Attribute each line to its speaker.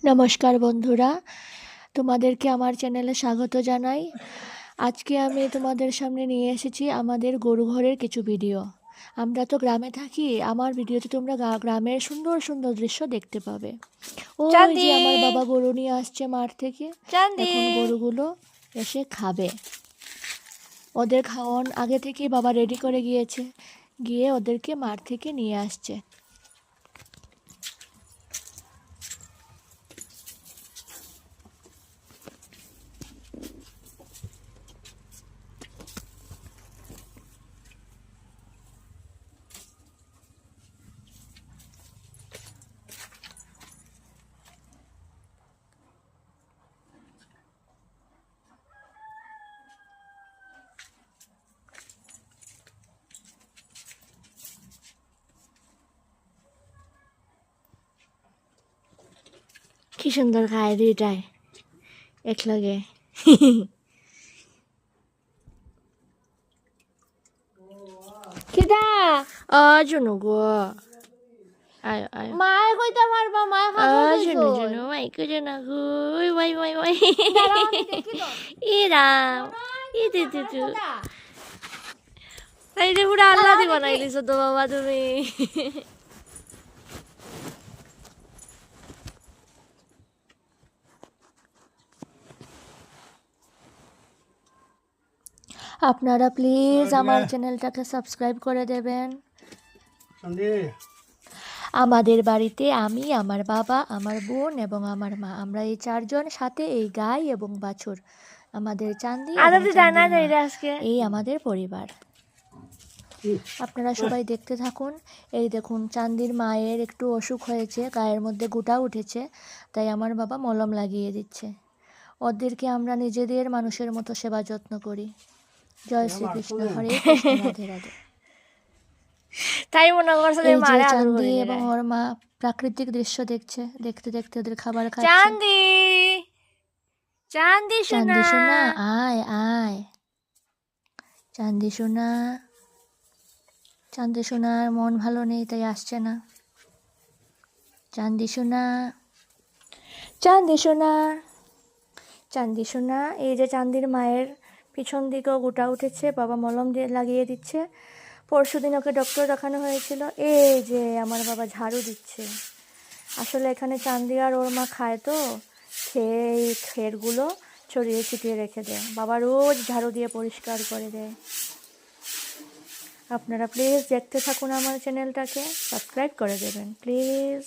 Speaker 1: নমস্কার বন্ধুরা, তোমাদেরকে আমার চ্যানেলে স্বাগত জানাই। আজকে আমি তোমাদের সামনে নিয়ে এসেছি আমাদের গরু ঘরের কিছু ভিডিও। আমরা তো গ্রামে থাকি, আমার ভিডিওতে তোমরা গ্রামের সুন্দর সুন্দর দৃশ্য দেখতে পাবে। ওই যে আমার বাবা গরু নিয়ে আসছে মাঠ থেকে, এখন গরুগুলো এসে খাবে। ওদের খাওয়ান আগে থেকেই বাবা রেডি করে গিয়েছে, গিয়ে ওদেরকে মাঠ থেকে নিয়ে আসছে। কি সুন্দর খায় দুইটাই একলগে।
Speaker 2: কিটা
Speaker 1: জুনু গো, আয় আয়
Speaker 2: মায়ে কইতে পারবা মায়ে খাবো
Speaker 1: জুনু জুনু মাইকে জানা গো, ওই ওই ওই
Speaker 2: দাঁড়াও আমি দেখি তো
Speaker 1: ই রাম ই দিদি তাই যে পুরো আল্লাহ দি বানাই দিছো তো বাবা তুমি। আপনারা প্লিজ আমার চ্যানেলটাকে সাবস্ক্রাইব করে দেবেন। আমাদের বাড়িতে আমি, আমার বাবা, আমার বোন এবং আমার মা, আমরা এই চারজন, সাথে এই গাই এবং বাছুর, আমাদের চাঁদি এবং চাঁদির মা। এই আমাদের পরিবার। আপনারা সবাই দেখতে থাকুন। এই দেখুন, চাঁদির মায়ের একটু অসুখ হয়েছে, গায়ের মধ্যে গোটা উঠেছে, তাই আমার বাবা মলম লাগিয়ে দিচ্ছে। ওদেরকে আমরা নিজেদের মানুষের মতো সেবা যত্ন করি। জয় শ্রীকৃষ্ণ, হরে কৃষ্ণ, রাধে রাধে।
Speaker 2: তাই মনে করছে
Speaker 1: এই যে
Speaker 2: মারে আদর
Speaker 1: চাঁদি
Speaker 2: করে
Speaker 1: এবং ওর মা প্রাকৃতিক দৃশ্য দেখছে, দেখতে দেখতে ওদের খাবার খাচ্ছে।
Speaker 2: চাঁদি চাঁদি
Speaker 1: চাঁদি
Speaker 2: সোনা
Speaker 1: সোনা, আয় আয়। চাঁদি সোনা, চাঁদি সোনার মন ভালো নেই তাই আসছে না। চাঁদি সোনা, চাঁদি সোনা, চাঁদি সোনা। এই যে চাঁদির মায়ের পিছন দিকেও গোটা উঠেছে, বাবা মলম দিয়ে লাগিয়ে দিচ্ছে। পরশুদিন ওকে ডক্টর দেখানো হয়েছিল। এই যে আমার বাবা ঝাড়ু দিচ্ছে। আসলে এখানে চাঁদি আর ওর মা খায় তো, খেয়ে এই খেরগুলো ছড়িয়ে ছিটিয়ে রেখে দেয়। বাবা রোজ ঝাড়ু দিয়ে পরিষ্কার করে দেয়। আপনারা প্লিজ দেখতে থাকুন, আমার চ্যানেলটাকে সাবস্ক্রাইব করে দেবেন প্লিজ।